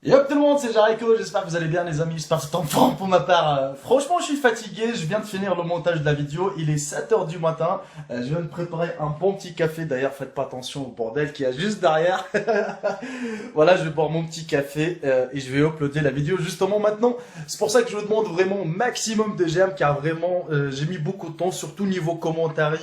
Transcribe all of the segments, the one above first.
Yo tout le monde, c'est Jarico, j'espère que vous allez bien les amis, j'espère que c'est en forme pour ma part. Franchement je suis fatigué, je viens de finir le montage de la vidéo, il est 7h du matin, je viens de préparer un bon petit café, d'ailleurs faites pas attention au bordel qu'il y a juste derrière. Voilà, je vais boire mon petit café et je vais uploader la vidéo justement maintenant. C'est pour ça que je vous demande vraiment maximum de j'aime car vraiment j'ai mis beaucoup de temps, surtout niveau commentaires,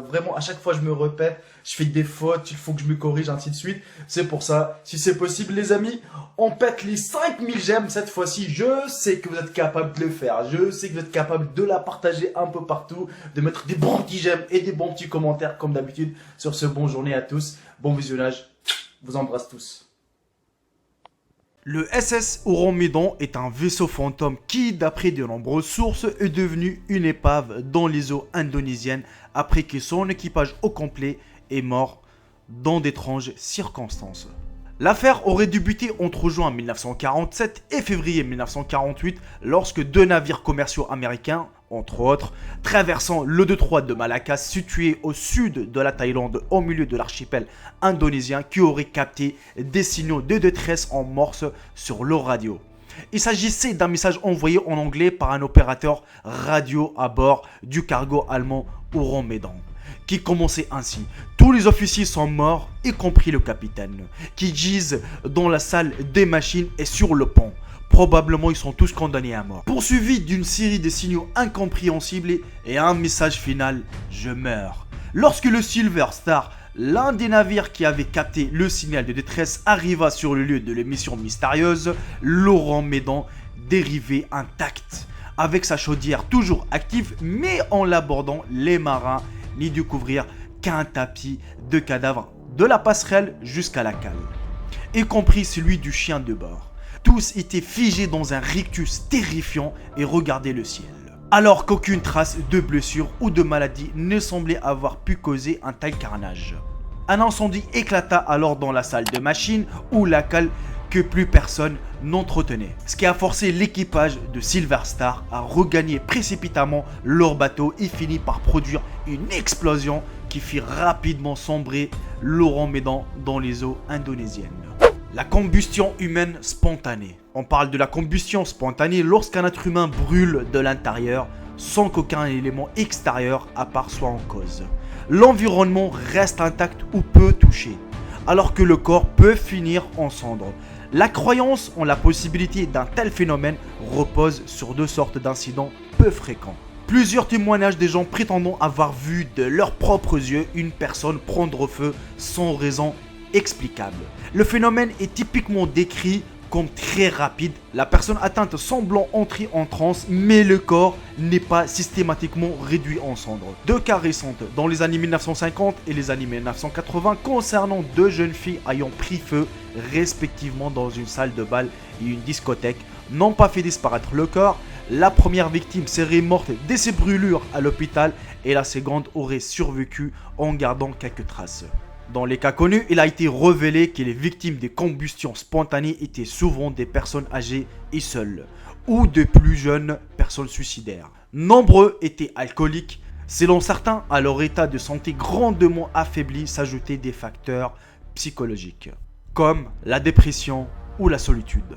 vraiment à chaque fois je me répète, je fais des fautes, il faut que je me corrige ainsi de suite. C'est pour ça, si c'est possible les amis, on pète les 5000 j'aime cette fois-ci. Je sais que vous êtes capable de le faire. Je sais que vous êtes capable de la partager un peu partout, de mettre des bons petits j'aime et des bons petits commentaires comme d'habitude. Sur ce, bonne journée à tous, bon visionnage, vous embrasse tous. Le SS Euromedon est un vaisseau fantôme qui, d'après de nombreuses sources, est devenu une épave dans les eaux indonésiennes après que son équipage au complet est mort dans d'étranges circonstances. L'affaire aurait débuté entre juin 1947 et février 1948 lorsque deux navires commerciaux américains, entre autres, traversant le détroit de Malacca situé au sud de la Thaïlande au milieu de l'archipel indonésien qui auraient capté des signaux de détresse en morse sur leur radio. Il s'agissait d'un message envoyé en anglais par un opérateur radio à bord du cargo allemand Euromedon, qui commençait ainsi: tous les officiers sont morts, y compris le capitaine, qui gisent dans la salle des machines et sur le pont. Probablement ils sont tous condamnés à mort. Poursuivi d'une série de signaux incompréhensibles et un message final: je meurs. Lorsque le Silver Star, l'un des navires qui avait capté le signal de détresse, arriva sur le lieu de l'émission mystérieuse, l'Euromedon dérivait intact, avec sa chaudière toujours active, mais en l'abordant, les marins n'y découvrirent qu'un tapis de cadavres de la passerelle jusqu'à la cale, y compris celui du chien de bord. Tous étaient figés dans un rictus terrifiant et regardaient le ciel, alors qu'aucune trace de blessure ou de maladie ne semblait avoir pu causer un tel carnage. Un incendie éclata alors dans la salle de machine ou la cale que plus personne n'entretenait, ce qui a forcé l'équipage de Silver Star à regagner précipitamment leur bateau et finit par produire une explosion qui fit rapidement sombrer l'Euromedon dans les eaux indonésiennes. La combustion humaine spontanée. On parle de la combustion spontanée lorsqu'un être humain brûle de l'intérieur sans qu'aucun élément extérieur à part soit en cause. L'environnement reste intact ou peu touché, alors que le corps peut finir en cendres. La croyance en la possibilité d'un tel phénomène repose sur deux sortes d'incidents peu fréquents. Plusieurs témoignages des gens prétendant avoir vu de leurs propres yeux une personne prendre feu sans raison explicable. Le phénomène est typiquement décrit comme très rapide, la personne atteinte semblant entrer en transe, mais le corps n'est pas systématiquement réduit en cendres. Deux cas récents dans les années 1950 et les années 1980 concernant deux jeunes filles ayant pris feu respectivement dans une salle de bal et une discothèque n'ont pas fait disparaître le corps. La première victime serait morte de ses brûlures à l'hôpital et la seconde aurait survécu en gardant quelques traces. Dans les cas connus, il a été révélé que les victimes des combustions spontanées étaient souvent des personnes âgées et seules, ou de plus jeunes personnes suicidaires. Nombreux étaient alcooliques. Selon certains, à leur état de santé grandement affaibli s'ajoutaient des facteurs psychologiques, comme la dépression ou la solitude.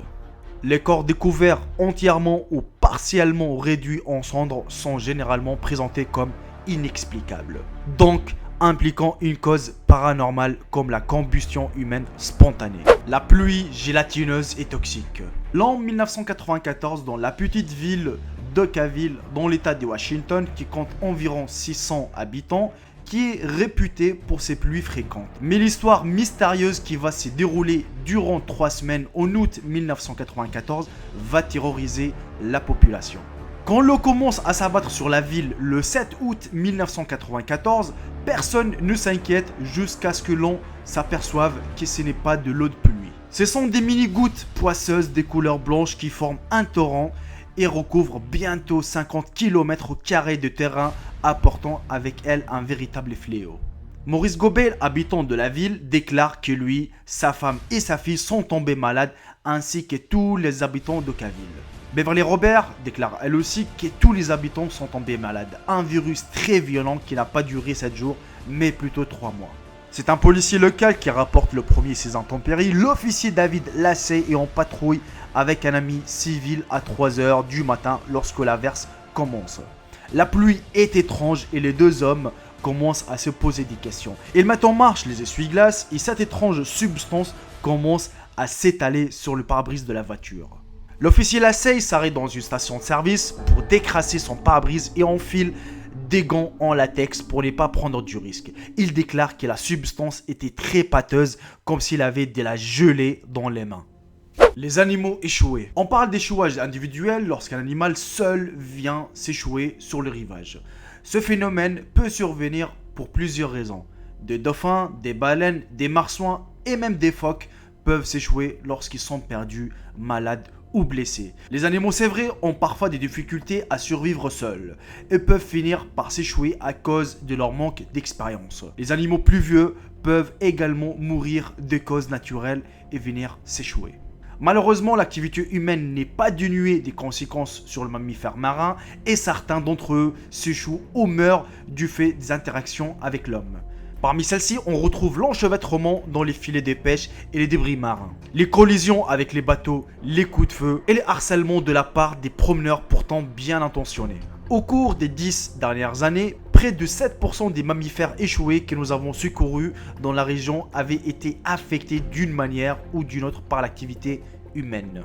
Les corps découverts entièrement ou partiellement réduits en cendres sont généralement présentés comme inexplicables, donc impliquant une cause paranormale comme la combustion humaine spontanée. La pluie gélatineuse et toxique. L'an 1994, dans la petite ville d'Oakville, dans l'état de Washington, qui compte environ 600 habitants, qui est réputée pour ses pluies fréquentes. Mais l'histoire mystérieuse qui va se dérouler durant 3 semaines en août 1994 va terroriser la population. Quand l'eau commence à s'abattre sur la ville le 7 août 1994, personne ne s'inquiète jusqu'à ce que l'on s'aperçoive que ce n'est pas de l'eau de pluie. Ce sont des mini-gouttes poisseuses des couleurs blanches qui forment un torrent et recouvrent bientôt 50 km² de terrain, apportant avec elles un véritable fléau. Maurice Gobel, habitant de la ville, déclare que lui, sa femme et sa fille sont tombés malades, ainsi que tous les habitants d'Oakville. Beverly Robert déclare elle aussi que tous les habitants sont tombés malades. Un virus très violent qui n'a pas duré 7 jours, mais plutôt 3 mois. C'est un policier local qui rapporte le premier ces intempéries. L'officier David Lassay est en patrouille avec un ami civil à 3 h du matin lorsque l'averse commence. La pluie est étrange et les deux hommes commencent à se poser des questions. Ils mettent en marche les essuie-glaces et cette étrange substance commence à s'étaler sur le pare-brise de la voiture. L'officier Lassay s'arrête dans une station de service pour décrasser son pare-brise et enfile des gants en latex pour ne pas prendre du risque. Il déclare que la substance était très pâteuse, comme s'il avait de la gelée dans les mains. Les animaux échoués. On parle d'échouage individuel lorsqu'un animal seul vient s'échouer sur le rivage. Ce phénomène peut survenir pour plusieurs raisons. Des dauphins, des baleines, des marsouins et même des phoques peuvent s'échouer lorsqu'ils sont perdus, malades ou blessés. Les animaux sévrés ont parfois des difficultés à survivre seuls et peuvent finir par s'échouer à cause de leur manque d'expérience. Les animaux plus vieux peuvent également mourir de causes naturelles et venir s'échouer. Malheureusement, l'activité humaine n'est pas dénuée des conséquences sur le mammifère marin et certains d'entre eux s'échouent ou meurent du fait des interactions avec l'homme. Parmi celles-ci, on retrouve l'enchevêtrement dans les filets de pêche et les débris marins, les collisions avec les bateaux, les coups de feu et les harcèlements de la part des promeneurs pourtant bien intentionnés. Au cours des 10 dernières années, près de 7% des mammifères échoués que nous avons secourus dans la région avaient été affectés d'une manière ou d'une autre par l'activité humaine.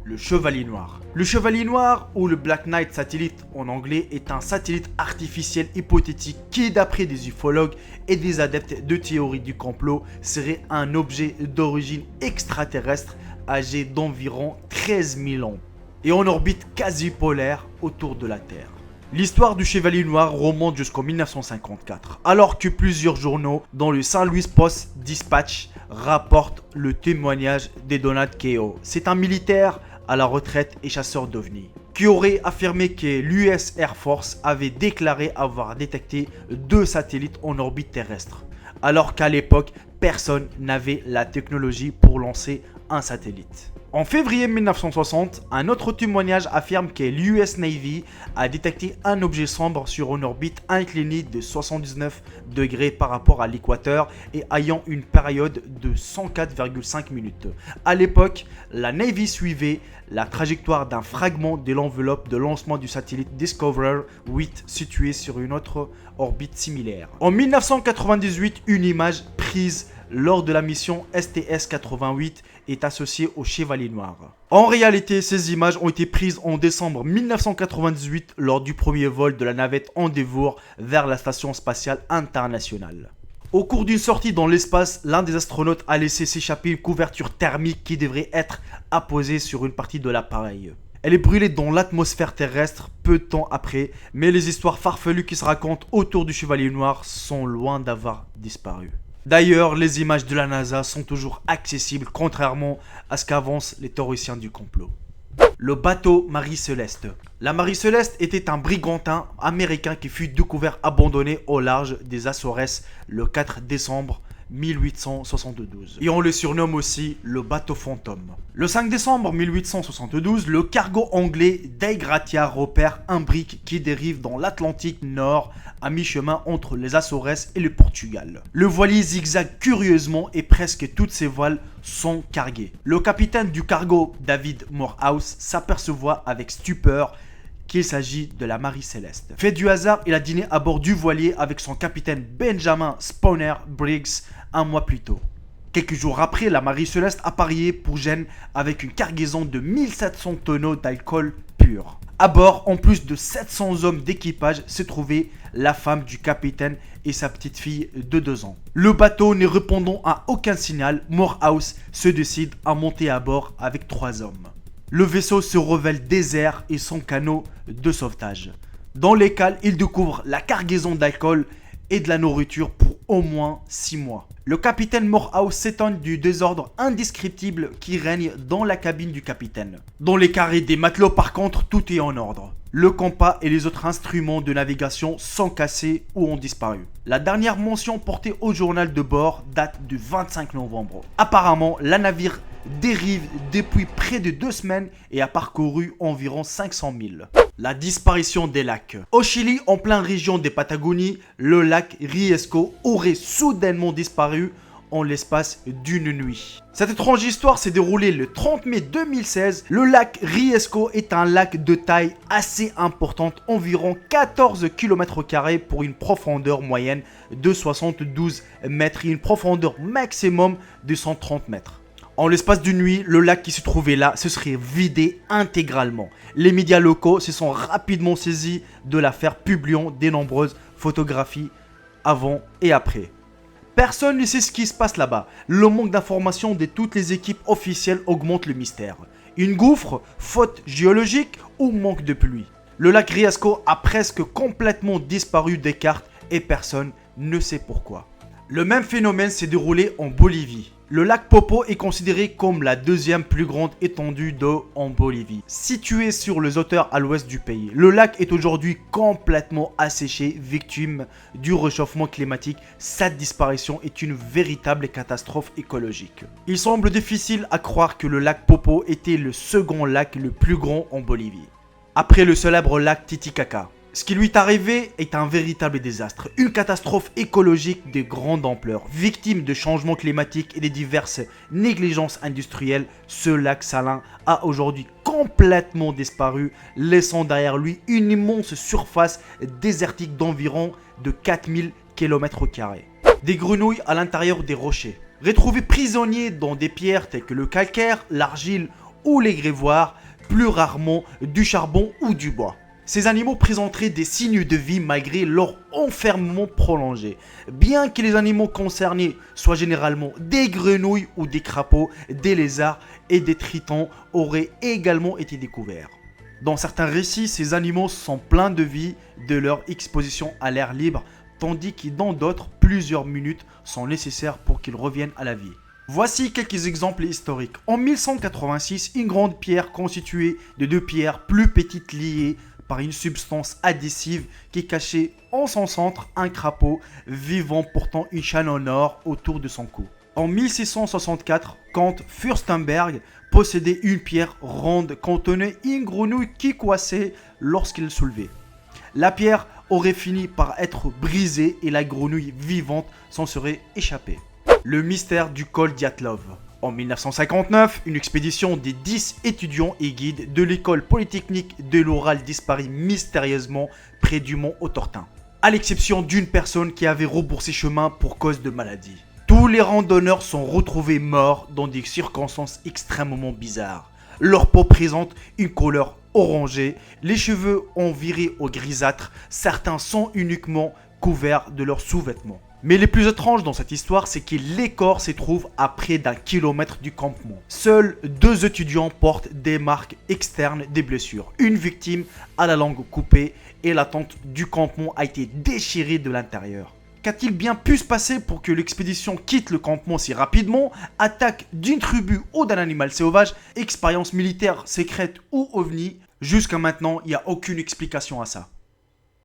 Le Chevalier Noir. Le Chevalier Noir, ou le Black Knight Satellite en anglais, est un satellite artificiel hypothétique qui, d'après des ufologues et des adeptes de théorie du complot, serait un objet d'origine extraterrestre âgé d'environ 13 000 ans et en orbite quasi polaire autour de la Terre. L'histoire du Chevalier Noir remonte jusqu'en 1954, alors que plusieurs journaux, dont le St. Louis Post-Dispatch, rapportent le témoignage de Donald Keough. C'est un militaire à la retraite et chasseur d'ovnis, qui aurait affirmé que l'US Air Force avait déclaré avoir détecté 2 satellites en orbite terrestre, alors qu'à l'époque, personne n'avait la technologie pour lancer un satellite. En février 1960, un autre témoignage affirme que l'US Navy a détecté un objet sombre sur une orbite inclinée de 79 degrés par rapport à l'équateur et ayant une période de 104,5 minutes. À l'époque, la Navy suivait la trajectoire d'un fragment de l'enveloppe de lancement du satellite Discoverer 8 situé sur une autre orbite similaire. En 1998, une image prise lors de la mission STS-88 est associée au Chevalier Noir. En réalité, ces images ont été prises en décembre 1998 lors du premier vol de la navette Endeavour vers la station spatiale internationale. Au cours d'une sortie dans l'espace, l'un des astronautes a laissé s'échapper une couverture thermique qui devrait être apposée sur une partie de l'appareil. Elle est brûlée dans l'atmosphère terrestre peu de temps après, mais les histoires farfelues qui se racontent autour du Chevalier Noir sont loin d'avoir disparu. D'ailleurs, les images de la NASA sont toujours accessibles, contrairement à ce qu'avancent les théoriciens du complot. Le bateau Marie Céleste. La Marie Céleste était un brigantin américain qui fut découvert abandonné au large des Açores le 4 décembre 1872. Et on le surnomme aussi le bateau fantôme. Le 5 décembre 1872, le cargo anglais Dei Gratia repère un brick qui dérive dans l'Atlantique Nord à mi-chemin entre les Açores et le Portugal. Le voilier zigzague curieusement et presque toutes ses voiles sont carguées. Le capitaine du cargo, David Morehouse, s'aperçoit avec stupeur qu'il s'agit de la Marie Céleste. Fait du hasard, il a dîné à bord du voilier avec son capitaine Benjamin Spooner Briggs un mois plus tôt. Quelques jours après, la Marie Céleste apparaît pour Gênes avec une cargaison de 1700 tonneaux d'alcool pur. À bord, en plus de 700 hommes d'équipage, se trouvait la femme du capitaine et sa petite fille de 2 ans. Le bateau ne répondant à aucun signal, Morehouse se décide à monter à bord avec 3 hommes. Le vaisseau se révèle désert et sans canot de sauvetage. Dans les cales, il découvre la cargaison d'alcool et de la nourriture pour au moins 6 mois. Le capitaine Morehouse s'étonne du désordre indescriptible qui règne dans la cabine du capitaine. Dans les carrés des matelots, par contre, tout est en ordre. Le compas et les autres instruments de navigation sont cassés ou ont disparu. La dernière mention portée au journal de bord date du 25 novembre. Apparemment, la navire dérive depuis près de 2 semaines et a parcouru environ 500 000. La disparition des lacs. Au Chili, en pleine région des Patagonies, le lac Riesco aurait soudainement disparu en l'espace d'une nuit. Cette étrange histoire s'est déroulée le 30 mai 2016. Le lac Riesco est un lac de taille assez importante, environ 14 km² pour une profondeur moyenne de 72 mètres et une profondeur maximum de 130 mètres. En l'espace d'une nuit, le lac qui se trouvait là se serait vidé intégralement. Les médias locaux se sont rapidement saisis de l'affaire, publiant de nombreuses photographies avant et après. Personne ne sait ce qui se passe là-bas. Le manque d'informations de toutes les équipes officielles augmente le mystère. Une gouffre, faute géologique ou manque de pluie? Le lac Riesco a presque complètement disparu des cartes et personne ne sait pourquoi. Le même phénomène s'est déroulé en Bolivie. Le lac Popo est considéré comme la deuxième plus grande étendue d'eau en Bolivie. Situé sur les hauteurs à l'ouest du pays, le lac est aujourd'hui complètement asséché, victime du réchauffement climatique. Sa disparition est une véritable catastrophe écologique. Il semble difficile à croire que le lac Popo était le second lac le plus grand en Bolivie, après le célèbre lac Titicaca. Ce qui lui est arrivé est un véritable désastre, une catastrophe écologique de grande ampleur. Victime de changements climatiques et des diverses négligences industrielles, ce lac salin a aujourd'hui complètement disparu, laissant derrière lui une immense surface désertique d'environ de 4000 km². Des grenouilles à l'intérieur des rochers. Retrouvés prisonniers dans des pierres telles que le calcaire, l'argile ou les grévoirs, plus rarement du charbon ou du bois. Ces animaux présenteraient des signes de vie malgré leur enfermement prolongé. Bien que les animaux concernés soient généralement des grenouilles ou des crapauds, des lézards et des tritons auraient également été découverts. Dans certains récits, ces animaux sont pleins de vie de leur exposition à l'air libre, tandis que dans d'autres, plusieurs minutes sont nécessaires pour qu'ils reviennent à la vie. Voici quelques exemples historiques. En 1186, une grande pierre constituée de deux pierres plus petites liées par une substance adhesive qui cachait en son centre un crapaud vivant portant une chaîne en or autour de son cou. En 1664, comte Fürstenberg possédait une pierre ronde contenant une grenouille qui coincait lorsqu'il soulevait. La pierre aurait fini par être brisée et la grenouille vivante s'en serait échappée. Le mystère du col Dyatlov. En 1959, une expédition des 10 étudiants et guides de l'école polytechnique de l'Oural disparut mystérieusement près du mont Autortin, à l'exception d'une personne qui avait rebroussé chemin pour cause de maladie. Tous les randonneurs sont retrouvés morts dans des circonstances extrêmement bizarres. Leur peau présente une couleur orangée, les cheveux ont viré au grisâtre, certains sont uniquement couverts de leurs sous-vêtements. Mais le plus étrange dans cette histoire, c'est que les corps se trouvent à près d'1 kilomètre du campement. Seuls 2 étudiants portent des marques externes des blessures. Une victime a la langue coupée et la tente du campement a été déchirée de l'intérieur. Qu'a-t-il bien pu se passer pour que l'expédition quitte le campement si rapidement? Attaque d'une tribu ou d'un animal sauvage, expérience militaire secrète ou ovni? Jusqu'à maintenant, il n'y a aucune explication à ça.